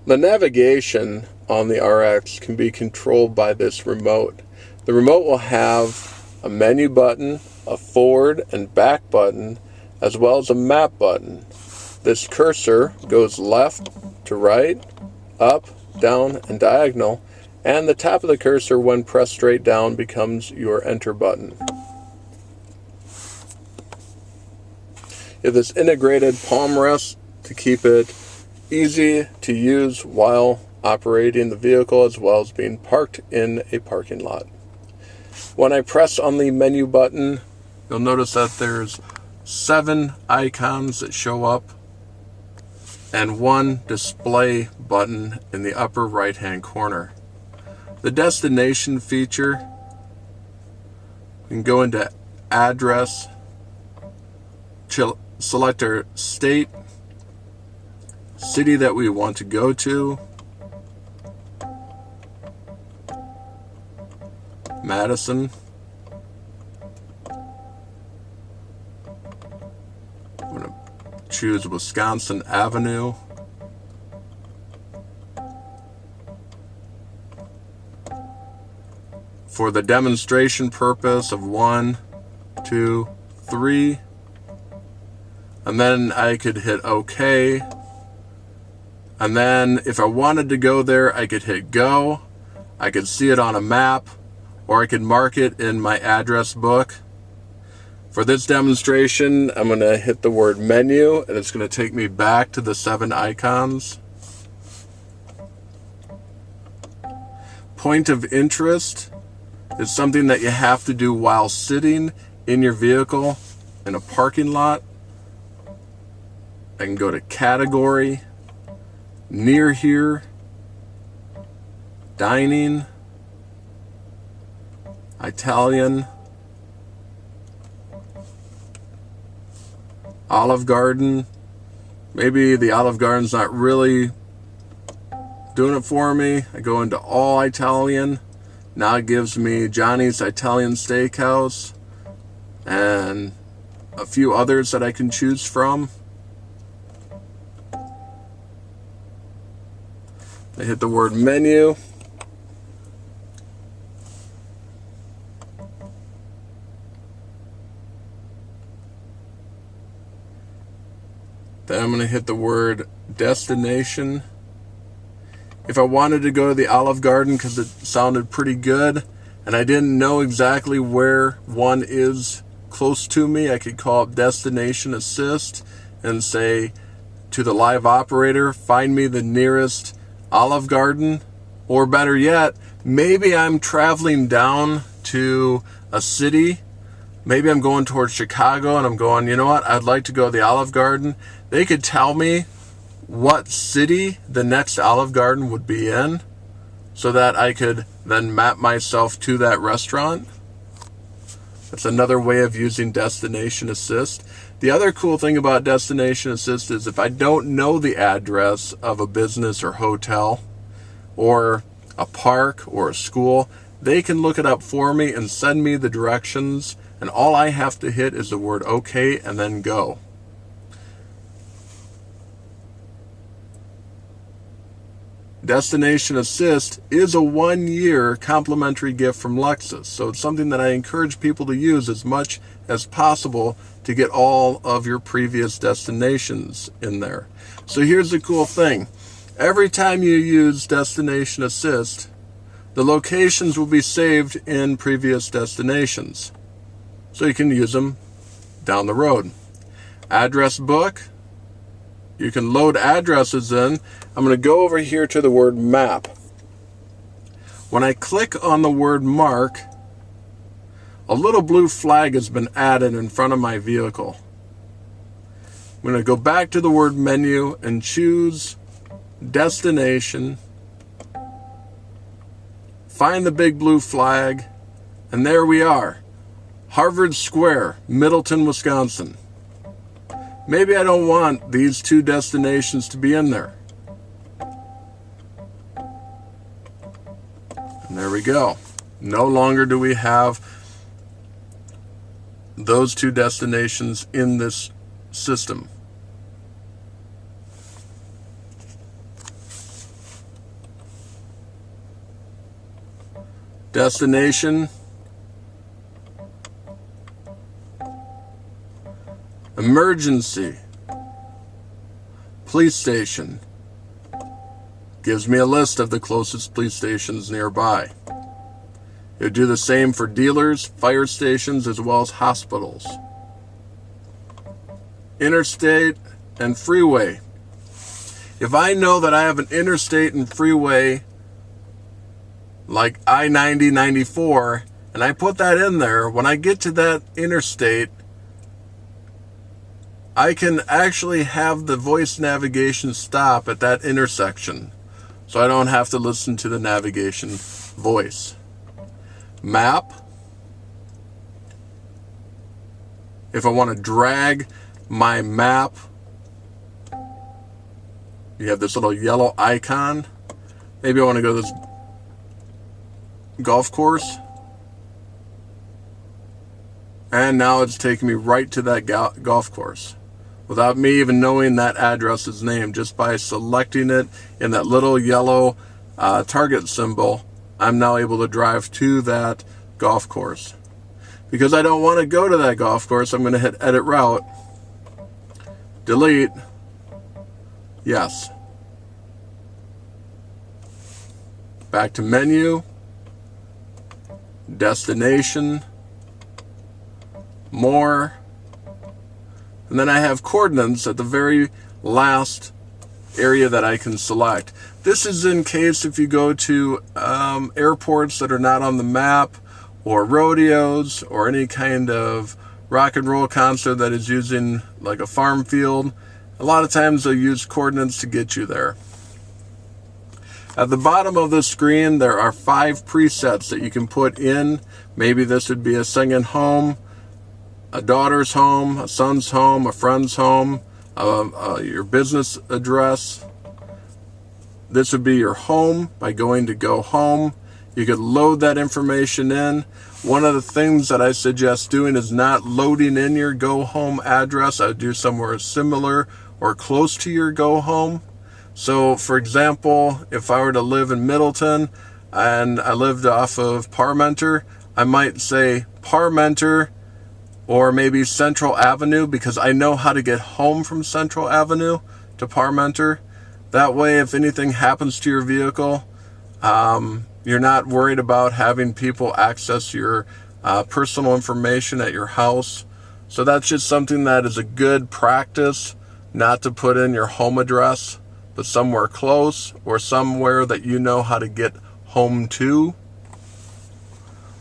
The navigation on the RX can be controlled by this remote. The remote will have a menu button, a forward and back button, as well as a map button. This cursor goes left to right, up, down, and diagonal, and the top of the cursor, when pressed straight down, becomes your enter button. You have this integrated palm rest to keep it easy to use while operating the vehicle, as well as being parked in a parking lot. When I press on the menu button, you'll notice that there's 7 icons that show up and 1 display button in the upper right hand corner. The destination feature, we can go into address, select our state, city that we want to go to, Madison. I'm going to choose Wisconsin Avenue. For the demonstration purpose of 1, 2, 3, and then I could hit OK. And then if I wanted to go there, I could hit go. I could see it on a map, or I could mark it in my address book. For this demonstration, I'm going to hit the word menu, and it's going to take me back to the 7 icons. Point of interest is something that you have to do while sitting in your vehicle in a parking lot. I can go to category, near here, dining, Italian, Olive Garden. Maybe the Olive Garden's not really doing it for me. I go into all Italian. Now it gives me Johnny's Italian Steakhouse and a few others that I can choose from. I hit the word menu. Then I'm going to hit the word destination. If I wanted to go to the Olive Garden because it sounded pretty good and I didn't know exactly where one is close to me, I could call up Destination Assist and say to the live operator, find me the nearest Olive Garden. Or better yet, maybe I'm traveling down to a city. Maybe I'm going towards Chicago and I'm going, you know what, I'd like to go to the Olive Garden. They could tell me what city the next Olive Garden would be in so that I could then map myself to that restaurant. That's another way of using Destination Assist. The other cool thing about Destination Assist is if I don't know the address of a business or hotel or a park or a school, they can look it up for me and send me the directions, and all I have to hit is the word OK and then go. Destination Assist is a 1-year complimentary gift from Lexus, so it's something that I encourage people to use as much as possible to get all of your previous destinations in there. So here's the cool thing. Every time you use Destination Assist, the locations will be saved in previous destinations, so you can use them down the road. Address book. You can load addresses in. I'm going to go over here to the word map. When I click on the word mark, a little blue flag has been added in front of my vehicle. I'm going to go back to the word menu and choose destination. Find the big blue flag, and there we are. Harvard Square, Middleton, Wisconsin. Maybe I don't want these 2 destinations to be in there. And there we go. No longer do we have those 2 destinations in this system. destination, emergency, police station. Gives me a list of the closest police stations nearby. It would do the same for dealers, fire stations, as well as hospitals. Interstate and freeway. If I know that I have an interstate and freeway like I-90, 94, and I put that in there, when I get to that interstate, I can actually have the voice navigation stop at that intersection, so I don't have to listen to the navigation voice. Map. If I want to drag my map, you have this little yellow icon. Maybe I want to go to this golf course, and now it's taking me right to that golf course without me even knowing that address's name. Just by selecting it in that little yellow target symbol, I'm now able to drive to that golf course. Because I don't want to go to that golf course, I'm going to hit edit route, delete, yes. Back to menu, destination, more, and then I have coordinates at the very last area that I can select. This is in case if you go to airports that are not on the map, or rodeos, or any kind of rock and roll concert that is using like a farm field. A lot of times they'll use coordinates to get you there. At the bottom of the screen, there are 5 presets that you can put in. Maybe this would be a singing home, a daughter's home, a son's home, a friend's home, your business address. This would be your home by going to go home. You could load that information in. One of the things that I suggest doing is not loading in your go home address. I would do somewhere similar or close to your go home. So for example, if I were to live in Middleton and I lived off of Parmenter, I might say Parmenter or maybe Central Avenue, because I know how to get home from Central Avenue to Parmenter. That way, if anything happens to your vehicle, you're not worried about having people access your personal information at your house. So that's just something that is a good practice, not to put in your home address, but somewhere close or somewhere that you know how to get home to.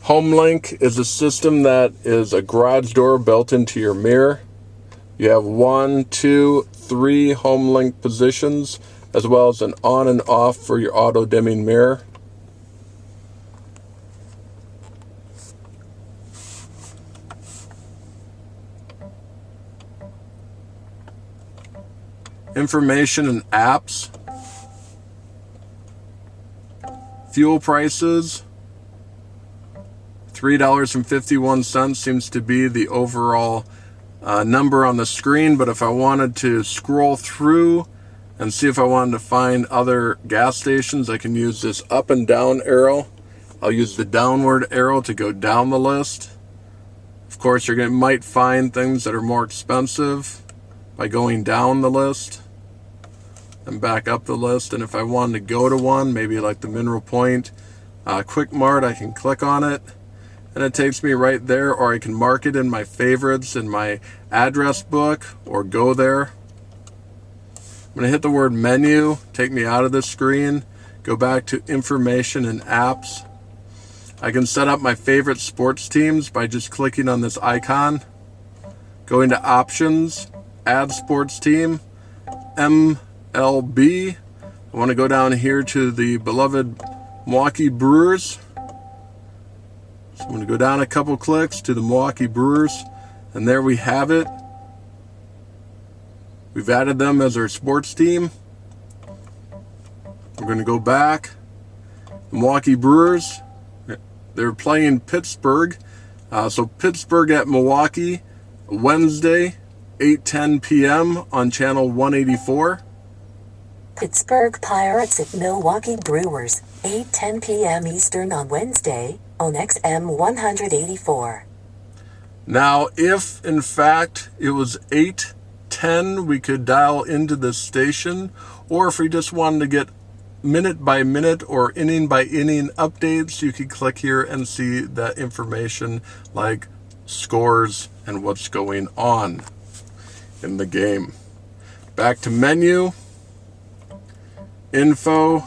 HomeLink is a system that is a garage door built into your mirror. You have 1, 2, 3 HomeLink positions, as well as an on and off for your auto dimming mirror. Information and apps. Fuel prices. $3.51 seems to be the overall number on the screen, but if I wanted to scroll through and see if I wanted to find other gas stations, I can use this up and down arrow. I'll use the downward arrow to go down the list. Of course, you might find things that are more expensive by going down the list and back up the list. And if I wanted to go to one, maybe like the Mineral Point Quick Mart, I can click on it and it takes me right there, or I can mark it in my favorites in my address book or go there. I'm going to hit the word menu, take me out of this screen, go back to information and apps. I can set up my favorite sports teams by just clicking on this icon, going to options, add sports team, MLB. I want to go down here to the beloved Milwaukee Brewers. So I'm going to go down a couple clicks to the Milwaukee Brewers, and there we have it. We've added them as our sports team. We're going to go back. The Milwaukee Brewers, they're playing Pittsburgh. So Pittsburgh at Milwaukee, Wednesday, 8:10 p.m. on channel 184. Pittsburgh Pirates at Milwaukee Brewers, 8:10 p.m. Eastern on Wednesday, Onyx M184. Now, if in fact it was 8:10, we could dial into this station, or if we just wanted to get minute by minute or inning by inning updates, you could click here and see that information like scores and what's going on in the game. Back to menu, info,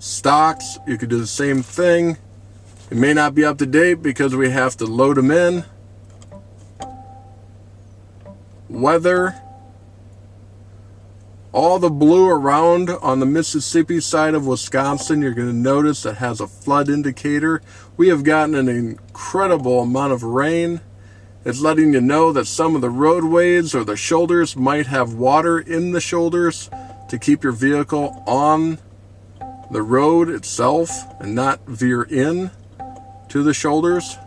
stocks. You could do the same thing. It may not be up to date because we have to load them in. Weather. All the blue around on the Mississippi side of Wisconsin, you're going to notice that has a flood indicator. We have gotten an incredible amount of rain. It's letting you know that some of the roadways or the shoulders might have water in the shoulders to keep your vehicle on the road itself and not veer in to the shoulders.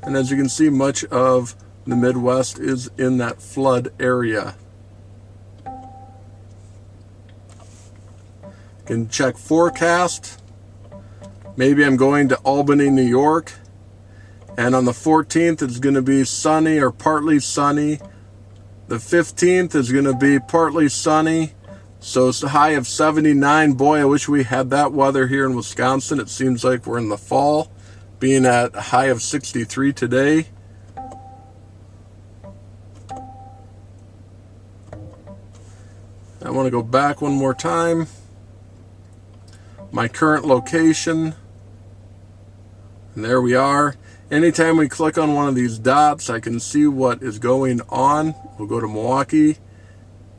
And as you can see, much of the Midwest is in that flood area. You can check forecast. Maybe I'm going to Albany, New York, and on the 14th it's going to be sunny or partly sunny. The 15th is going to be partly sunny, so it's a high of 79. Boy, I wish we had that weather here in Wisconsin. It seems like we're in the fall, being at a high of 63 today. I want to go back one more time. My current location, and there we are. Anytime we click on one of these dots, I can see what is going on. We'll go to Milwaukee.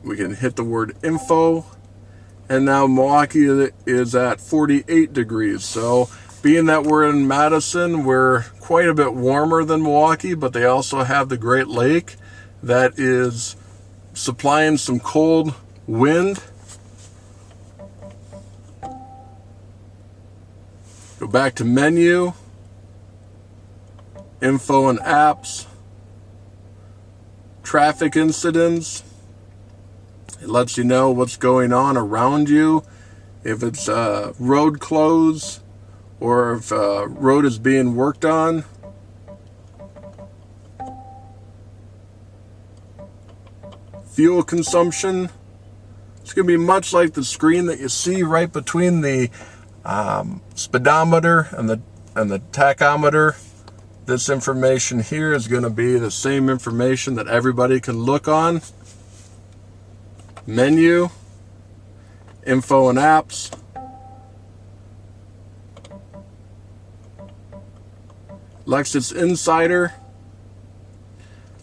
We can hit the word info, and now Milwaukee is at 48 degrees. So being that we're in Madison, we're quite a bit warmer than Milwaukee, but they also have the Great Lake that is supplying some cold wind. Go back to menu, info and apps, traffic incidents. It lets you know what's going on around you, if it's road closed or if road is being worked on. Fuel consumption. It's going to be much like the screen that you see right between the speedometer and the tachometer. This information here is going to be the same information that everybody can look on. Menu, info and apps, Lexus Insider.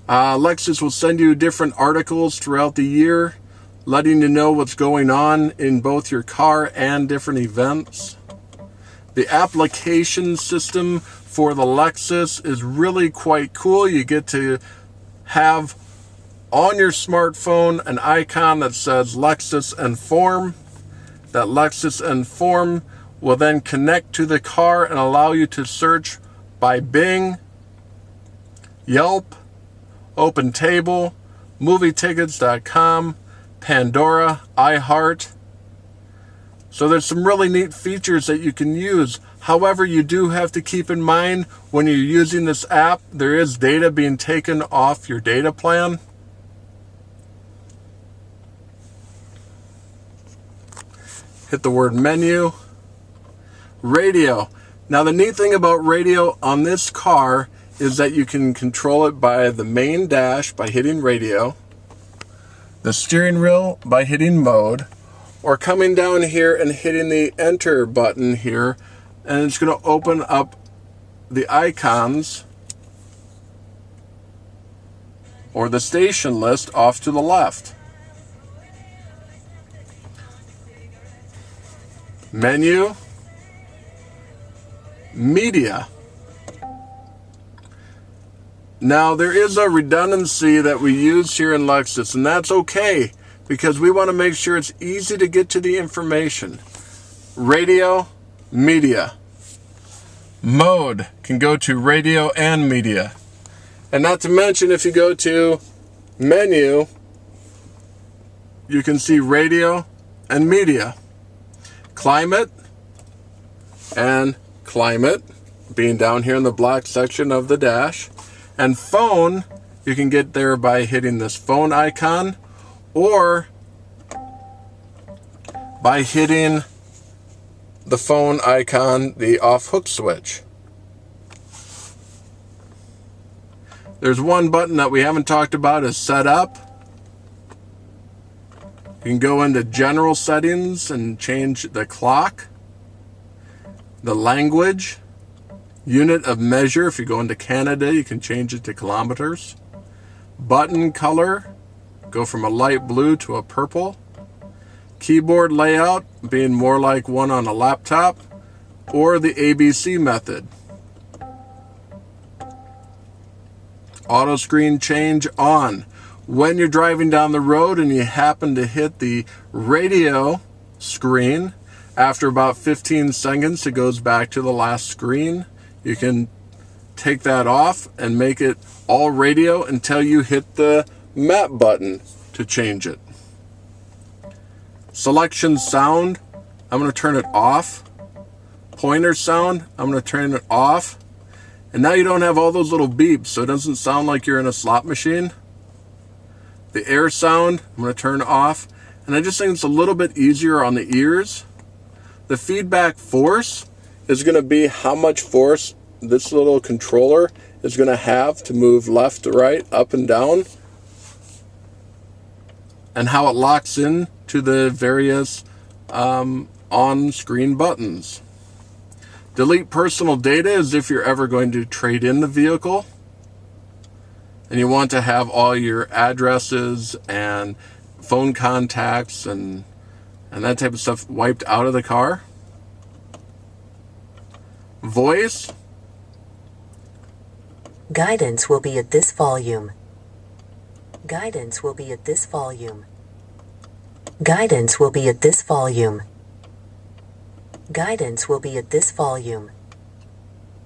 Lexus will send you different articles throughout the year, letting you know what's going on in both your car and different events. The application system for the Lexus is really quite cool. You get to have on your smartphone an icon that says Lexus Inform. That Lexus Inform will then connect to the car and allow you to search by Bing, Yelp, OpenTable, MovieTickets.com, Pandora, iHeart. So there's some really neat features that you can use. However, you do have to keep in mind when you're using this app, there is data being taken off your data plan. Hit the word menu. Radio. Now the neat thing about radio on this car is that you can control it by the main dash by hitting radio, the steering wheel by hitting mode, or coming down here and hitting the enter button here, and it's going to open up the icons or the station list off to the left. Menu, media. Now there is a redundancy that we use here in Lexus, and that's okay because we want to make sure it's easy to get to the information. Radio, media. Mode can go to radio and media. And not to mention, if you go to menu, you can see radio and media. Climate, and climate, being down here in the black section of the dash. And phone, you can get there by hitting this phone icon or by hitting the phone icon, the off hook switch. There's one button that we haven't talked about, is setup. You can go into general settings and change the clock, the language, unit of measure. If you go into Canada, you can change it to kilometers. Button color, go from a light blue to a purple. Keyboard layout, being more like one on a laptop, or the ABC method. Auto screen change on. When you're driving down the road and you happen to hit the radio screen, after about 15 seconds it goes back to the last screen. You can take that off and make it all radio until you hit the map button to change it. Selection sound, I'm going to turn it off. Pointer sound, I'm going to turn it off. And now you don't have all those little beeps, so it doesn't sound like you're in a slot machine. The air sound, I'm going to turn off. And I just think it's a little bit easier on the ears. The feedback force is going to be how much force this little controller is going to have to move left to right, up and down. And how it locks in to the various on-screen buttons. Delete personal data is if you're ever going to trade in the vehicle and you want to have all your addresses and phone contacts and that type of stuff wiped out of the car. Voice. Guidance will be at this volume. Guidance will be at this volume. Guidance will be at this volume. Guidance will be at this volume.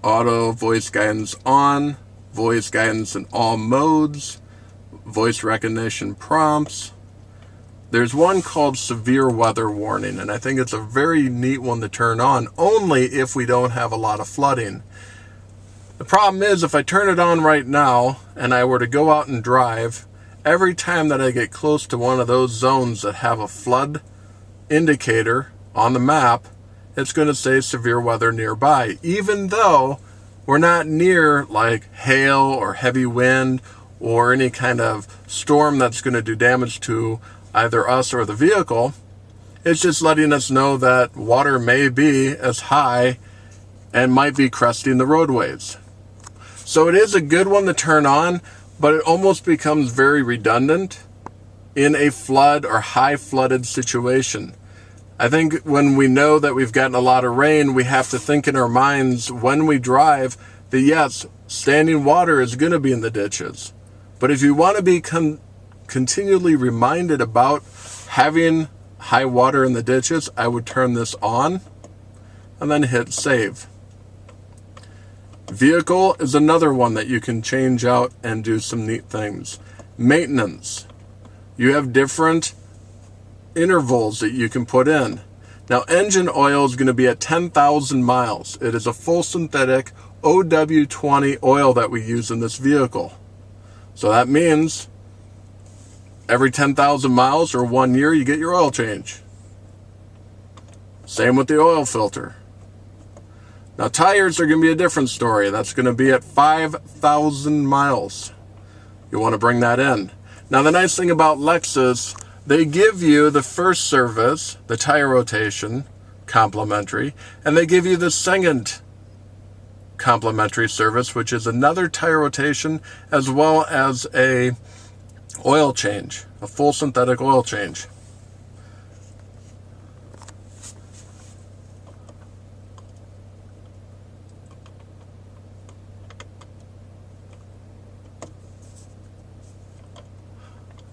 Auto voice guidance on, voice guidance in all modes, voice recognition prompts. There's one called severe weather warning, and I think it's a very neat one to turn on, only if we don't have a lot of flooding. The problem is, if I turn it on right now and I were to go out and drive, every time that I get close to one of those zones that have a flood indicator on the map, it's going to say severe weather nearby, even though we're not near like hail or heavy wind or any kind of storm that's going to do damage to either us or the vehicle. It's just letting us know that water may be as high and might be cresting the roadways. So it is a good one to turn on, but it almost becomes very redundant in a flood or high flooded situation. I think when we know that we've gotten a lot of rain, we have to think in our minds when we drive that yes, standing water is going to be in the ditches. But if you want to be continually reminded about having high water in the ditches, I would turn this on and then hit save. Vehicle is another one that you can change out and do some neat things. Maintenance. You have different intervals that you can put in. Now, engine oil is going to be at 10,000 miles. It is a full synthetic OW20 oil that we use in this vehicle. So that means every 10,000 miles or 1 year, you get your oil change. Same with the oil filter. Now, tires are going to be a different story. That's going to be at 5,000 miles. You want to bring that in. Now, the nice thing about Lexus, they give you the first service, the tire rotation, complimentary, and they give you the second complimentary service, which is another tire rotation as well as a oil change, a full synthetic oil change.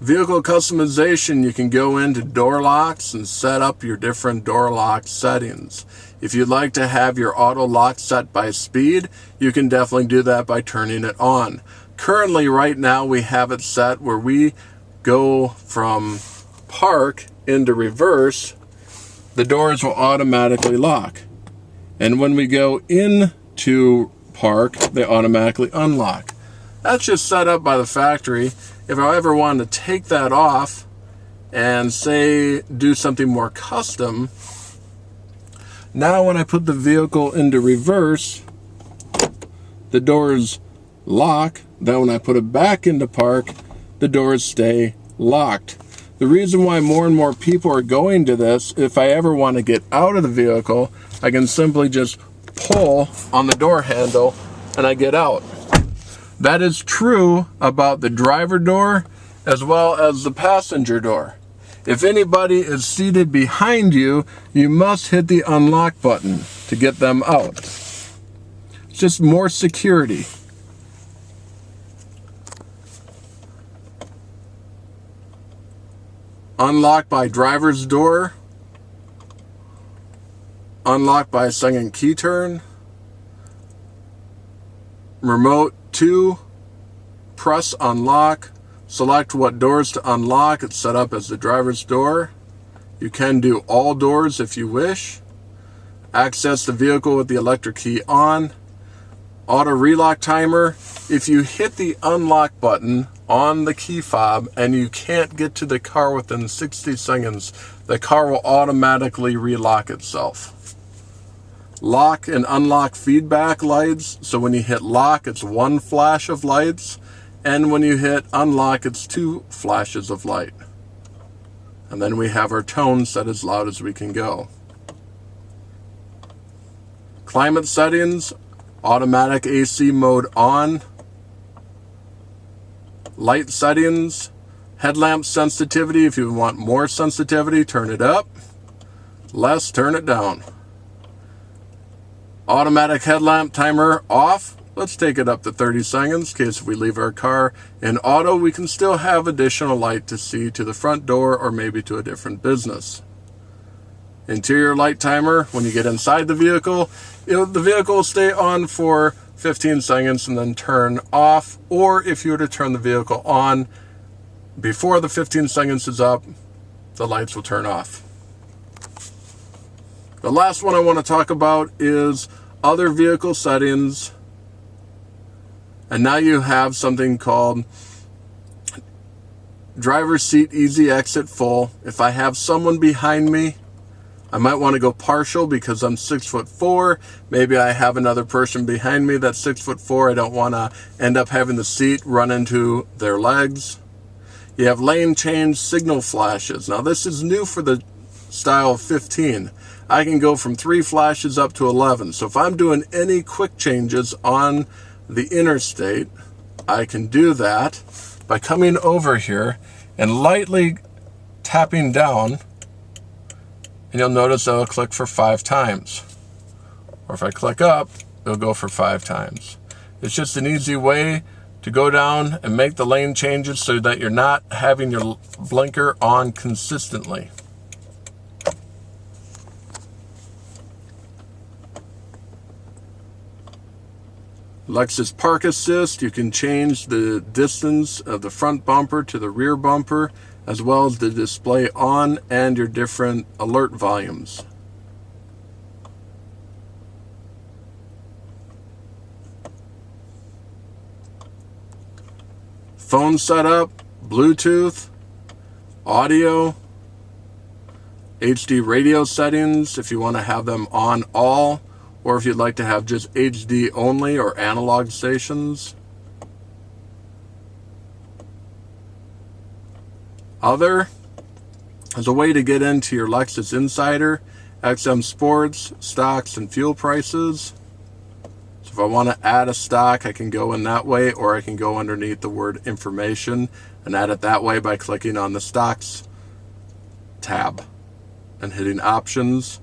Vehicle customization, you can go into door locks and set up your different door lock settings. If you'd like to have your auto lock set by speed, you can definitely do that by turning it on. Currently, right now, we have it set where we go from park into reverse, the doors will automatically lock. And when we go into park, they automatically unlock. That's just set up by the factory. If I ever wanted to take that off and say do something more custom, now when I put the vehicle into reverse, the doors lock. Then when I put it back into park, the doors stay locked. The reason why more and more people are going to this, if I ever want to get out of the vehicle, I can simply just pull on the door handle and I get out. That is true about the driver door as well as the passenger door. If anybody is seated behind you, you must hit the unlock button to get them out. It's just more security. Unlock by driver's door. Unlock by second key turn. Remote 2. Press unlock. Select what doors to unlock. It's set up as the driver's door. You can do all doors if you wish. Access the vehicle with the electric key on. Auto relock timer. If you hit the unlock button on the key fob and you can't get to the car within 60 seconds, the car will automatically relock itself. Lock and unlock feedback lights. So when you hit lock, it's one flash of lights. And when you hit unlock, it's 2 flashes of light. And then we have our tone set as loud as we can go. Climate settings, automatic AC mode on. Light settings, headlamp sensitivity. If you want more sensitivity, turn it up. Less, turn it down. Automatic headlamp timer off. Let's take it up to 30 seconds in case if we leave our car in auto, we can still have additional light to see to the front door or maybe to a different business. Interior light timer, when you get inside the vehicle, the vehicle will stay on for 15 seconds and then turn off. Or if you were to turn the vehicle on before the 15 seconds is up, the lights will turn off. The last one I want to talk about is other vehicle settings. And now you have something called driver's seat easy exit full. If I have someone behind me, I might want to go partial because I'm 6'4". Maybe I have another person behind me that's 6'4". I don't want to end up having the seat run into their legs. You have lane change signal flashes. Now this is new for the style 15. I can go from 3 flashes up to 11. So if I'm doing any quick changes on the interstate, I can do that by coming over here and lightly tapping down, and you'll notice it'll click for 5 times. Or if I click up, it'll go for 5 times. It's just an easy way to go down and make the lane changes so that you're not having your blinker on consistently. Lexus Park Assist, you can change the distance of the front bumper to the rear bumper, as well as the display on and your different alert volumes. Phone setup, Bluetooth, audio, HD radio settings if you want to have them on all, or if you'd like to have just HD only or analog stations. Other is a way to get into your Lexus Insider, XM Sports, stocks, and fuel prices. So if I want to add a stock, I can go in that way, or I can go underneath the word information and add it that way by clicking on the stocks tab and hitting options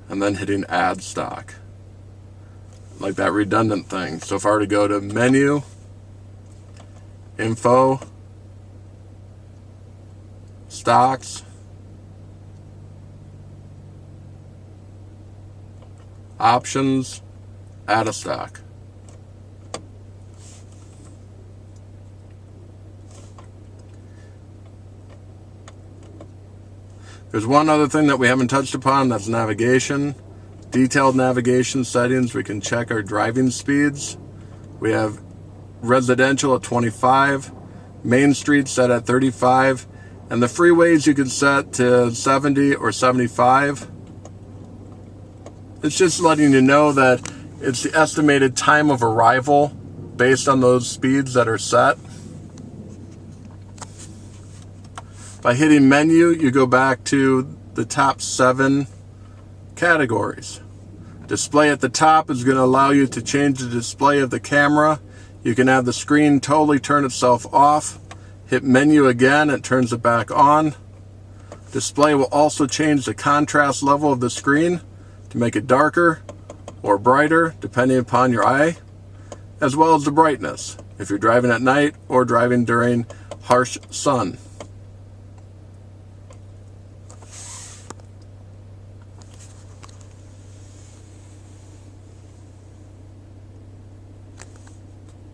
and then hitting add stock. Like that redundant thing. So if I were to go to menu, info, stocks, options, add a stock. There's one other thing that we haven't touched upon, that's navigation. detailed navigation settings. We can check our driving speeds. We have residential at 25, Main Street set at 35, and the freeways you can set to 70 or 75. It's just letting you know that it's the estimated time of arrival based on those speeds that are set. By hitting menu, you go back to the top 7 categories. Display at the top is going to allow you to change the display of the camera. You can have the screen totally turn itself off. Hit menu again, it turns it back on. Display will also change the contrast level of the screen to make it darker or brighter depending upon your eye, as well as the brightness if you're driving at night or driving during harsh sun.